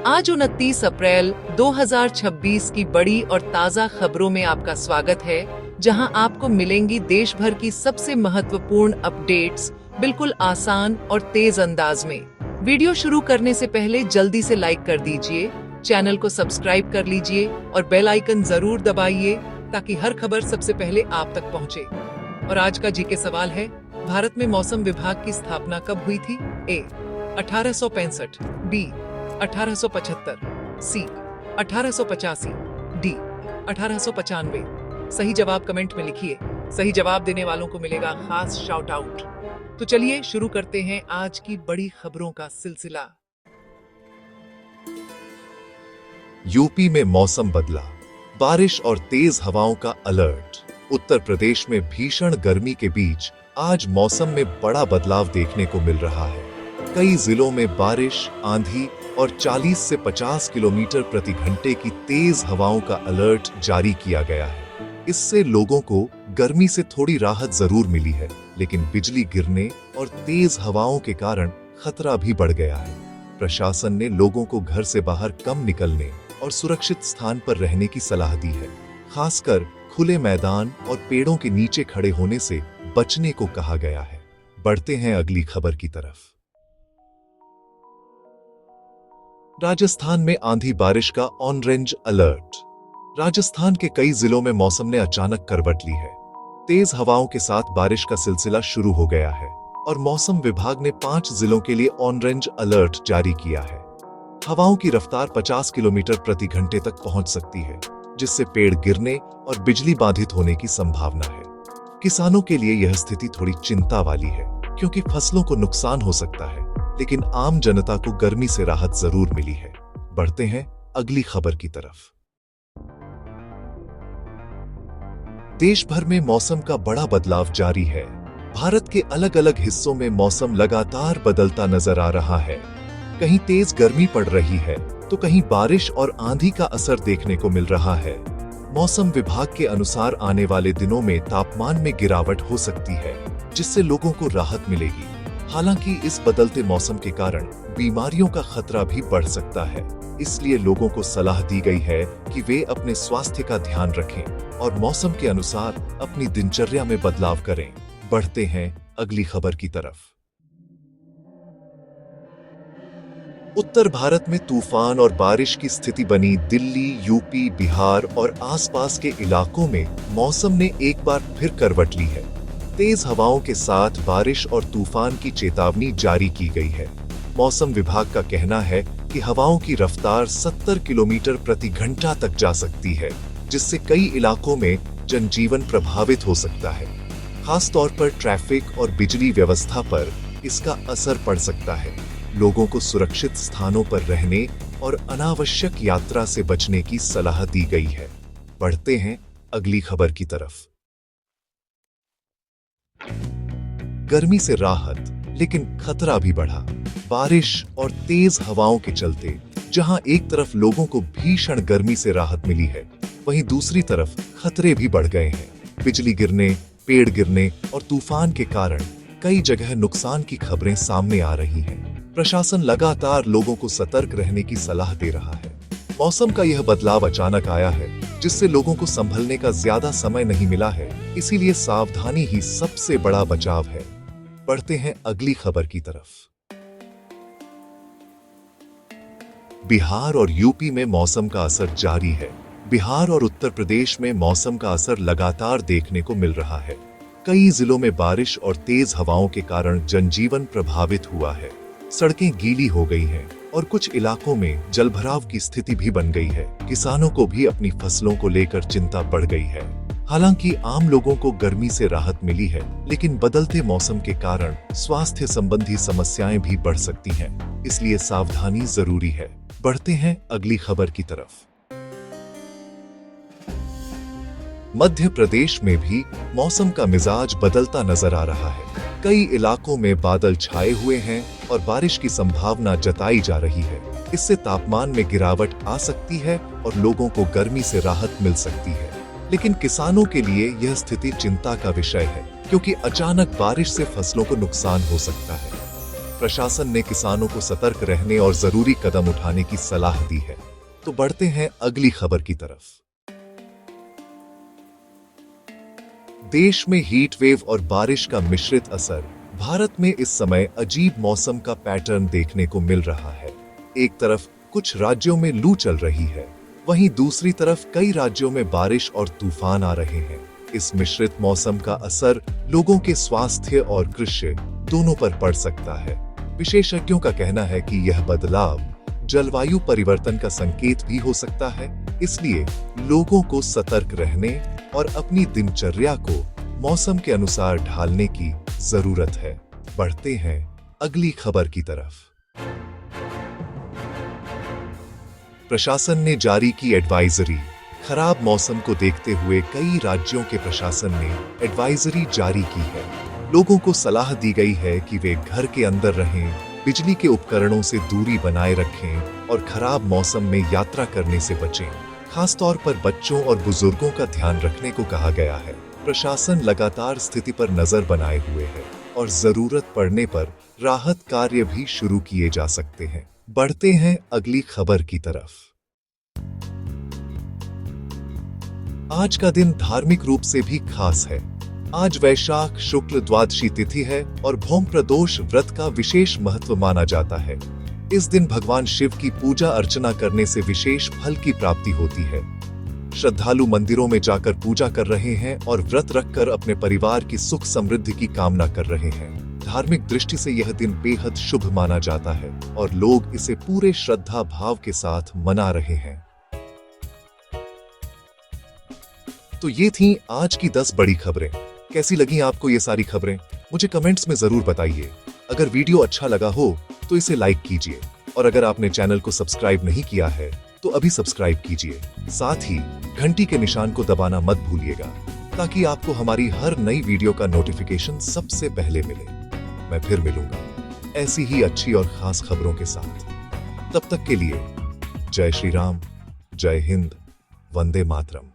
आज 29 अप्रैल 2026 की बड़ी और ताज़ा खबरों में आपका स्वागत है, जहां आपको मिलेंगी देश भर की सबसे महत्वपूर्ण अपडेट्स बिल्कुल आसान और तेज अंदाज में। वीडियो शुरू करने से पहले जल्दी से लाइक कर दीजिए, चैनल को सब्सक्राइब कर लीजिए और बेल आइकन जरूर दबाइए ताकि हर खबर सबसे पहले आप तक पहुंचे। और आज का जीके सवाल है, भारत में मौसम विभाग की स्थापना कब हुई थी? ए 1865, बी 1875, सी 1885, डी 1895। सही जवाब कमेंट में लिखिए। सही जवाब देने वालों को मिलेगा खास शाउट आउट। तो चलिए शुरू करते हैं आज की बड़ी खबरों का सिलसिला। यूपी में मौसम बदला, बारिश और तेज हवाओं का अलर्ट। उत्तर प्रदेश में भीषण गर्मी के बीच आज मौसम में बड़ा बदलाव देखने को मिल रहा है। कई जिलों में बारिश, आंधी और 40 से 50 किलोमीटर प्रति घंटे की तेज हवाओं का अलर्ट जारी किया गया है। इससे लोगों को गर्मी से थोड़ी राहत जरूर मिली है, लेकिन बिजली गिरने और तेज हवाओं के कारण खतरा भी बढ़ गया है। प्रशासन ने लोगों को घर से बाहर कम निकलने और सुरक्षित स्थान पर रहने की सलाह दी है। खासकर खुले मैदान और पेड़ों के नीचे खड़े होने से बचने को कहा गया है। बढ़ते हैं अगली खबर की तरफ। राजस्थान में आंधी बारिश का ऑरेंज अलर्ट। राजस्थान के कई जिलों में मौसम ने अचानक करवट ली है। तेज हवाओं के साथ बारिश का सिलसिला शुरू हो गया है और मौसम विभाग ने 5 जिलों के लिए ऑरेंज अलर्ट जारी किया है। हवाओं की रफ्तार 50 किलोमीटर प्रति घंटे तक पहुंच सकती है, जिससे पेड़ गिरने और बिजली बाधित होने की संभावना है। किसानों के लिए यह स्थिति थोड़ी चिंता वाली है, क्योंकि फसलों को नुकसान हो सकता है, लेकिन आम जनता को गर्मी से राहत जरूर मिली है। बढ़ते हैं अगली खबर की तरफ। देश भर में मौसम का बड़ा बदलाव जारी है। भारत के अलग अलग हिस्सों में मौसम लगातार बदलता नजर आ रहा है। कहीं तेज गर्मी पड़ रही है, तो कहीं बारिश और आंधी का असर देखने को मिल रहा है। मौसम विभाग के अनुसार आने वाले दिनों में तापमान में गिरावट हो सकती है, जिससे लोगों को राहत मिलेगी। हालांकि इस बदलते मौसम के कारण बीमारियों का खतरा भी बढ़ सकता है, इसलिए लोगों को सलाह दी गई है कि वे अपने स्वास्थ्य का ध्यान रखें और मौसम के अनुसार अपनी दिनचर्या में बदलाव करें। बढ़ते हैं अगली खबर की तरफ। उत्तर भारत में तूफान और बारिश की स्थिति बनी। दिल्ली, यूपी, बिहार और आसपास के इलाकों में मौसम ने एक बार फिर करवट ली है। तेज हवाओं के साथ बारिश और तूफान की चेतावनी जारी की गई है। मौसम विभाग का कहना है कि हवाओं की रफ्तार 70 किलोमीटर प्रति घंटा तक जा सकती है, जिससे कई इलाकों में जनजीवन प्रभावित हो सकता है। खास तौर पर ट्रैफिक और बिजली व्यवस्था पर इसका असर पड़ सकता है। लोगों को सुरक्षित स्थानों पर रहने और अनावश्यक यात्रा से बचने की सलाह दी गई है। बढ़ते हैं अगली खबर की तरफ। गर्मी से राहत, लेकिन खतरा भी बढ़ा। बारिश और तेज हवाओं के चलते जहां एक तरफ लोगों को भीषण गर्मी से राहत मिली है, वहीं दूसरी तरफ खतरे भी बढ़ गए हैं। बिजली गिरने, पेड़ गिरने और तूफान के कारण कई जगह नुकसान की खबरें सामने आ रही हैं। प्रशासन लगातार लोगों को सतर्क रहने की सलाह दे रहा है। मौसम का यह बदलाव अचानक आया है, जिससे लोगों को संभलने का ज्यादा समय नहीं मिला है, इसीलिए सावधानी ही सबसे बड़ा बचाव है। बढ़ते हैं अगली खबर की तरफ। बिहार और यूपी में मौसम का असर जारी है। बिहार और उत्तर प्रदेश में मौसम का असर लगातार देखने को मिल रहा है। कई जिलों में बारिश और तेज हवाओं के कारण जनजीवन प्रभावित हुआ है। सड़कें गीली हो गई हैं और कुछ इलाकों में जलभराव की स्थिति भी बन गई है। किसानों को भी अपनी फसलों को लेकर चिंता बढ़ गई है। हालांकि आम लोगों को गर्मी से राहत मिली है, लेकिन बदलते मौसम के कारण स्वास्थ्य संबंधी समस्याएं भी बढ़ सकती हैं, इसलिए सावधानी जरूरी है। बढ़ते हैं अगली खबर की तरफ। मध्य प्रदेश में भी मौसम का मिजाज बदलता नजर आ रहा है। कई इलाकों में बादल छाए हुए हैं और बारिश की संभावना जताई जा रही है। इससे तापमान में गिरावट आ सकती है और लोगों को गर्मी से राहत मिल सकती है। लेकिन किसानों के लिए यह स्थिति चिंता का विषय है, क्योंकि अचानक बारिश से फसलों को नुकसान हो सकता है। प्रशासन ने किसानों को सतर्क रहने और जरूरी कदम उठाने की सलाह दी है। तो बढ़ते हैं अगली खबर की तरफ। देश में हीट वेव और बारिश का मिश्रित असर। भारत में इस समय अजीब मौसम का पैटर्न देखने को मिल रहा है। एक तरफ कुछ राज्यों में लू चल रही है, वहीं दूसरी तरफ कई राज्यों में बारिश और तूफान आ रहे हैं। इस मिश्रित मौसम का असर लोगों के स्वास्थ्य और कृषि दोनों पर पड़ सकता है। विशेषज्ञों का कहना है कि यह बदलाव जलवायु परिवर्तन का संकेत भी हो सकता है, इसलिए लोगों को सतर्क रहने और अपनी दिनचर्या को मौसम के अनुसार ढालने की जरूरत है। बढ़ते हैं अगली खबर की तरफ। प्रशासन ने जारी की एडवाइजरी। खराब मौसम को देखते हुए कई राज्यों के प्रशासन ने एडवाइजरी जारी की है। लोगों को सलाह दी गई है कि वे घर के अंदर रहें, बिजली के उपकरणों से दूरी बनाए रखें और खराब मौसम में यात्रा करने से बचें। खासतौर पर बच्चों और बुजुर्गों का ध्यान रखने को कहा गया है। प्रशासन लगातार स्थिति पर नजर बनाए हुए है और जरूरत पड़ने पर राहत कार्य भी शुरू किए जा सकते हैं। बढ़ते हैं अगली खबर की तरफ। आज का दिन धार्मिक रूप से भी खास है। आज वैशाख शुक्ल द्वादशी तिथि है और भौम प्रदोष व्रत का विशेष महत्व माना जाता है। इस दिन भगवान शिव की पूजा अर्चना करने से विशेष फल की प्राप्ति होती है। श्रद्धालु मंदिरों में जाकर पूजा कर रहे हैं और व्रत रखकर अपने परिवार की सुख समृद्धि की कामना कर रहे हैं। धार्मिक दृष्टि से यह दिन बेहद शुभ माना जाता है और लोग इसे पूरे श्रद्धा भाव के साथ मना रहे हैं। तो ये थी आज की 10 बड़ी खबरें। कैसी लगी आपको ये सारी खबरें? मुझे कमेंट्स में जरूर बताइए। अगर वीडियो अच्छा लगा हो तो इसे लाइक कीजिए और अगर आपने चैनल को सब्सक्राइब नहीं किया है तो अभी सब्सक्राइब कीजिए। साथ ही घंटी के निशान को दबाना मत भूलिएगा ताकि आपको हमारी हर नई वीडियो का नोटिफिकेशन सबसे पहले मिले। मैं फिर मिलूंगा ऐसी ही अच्छी और खास खबरों के साथ। तब तक के लिए जय श्री राम, जय हिंद, वंदे मातरम।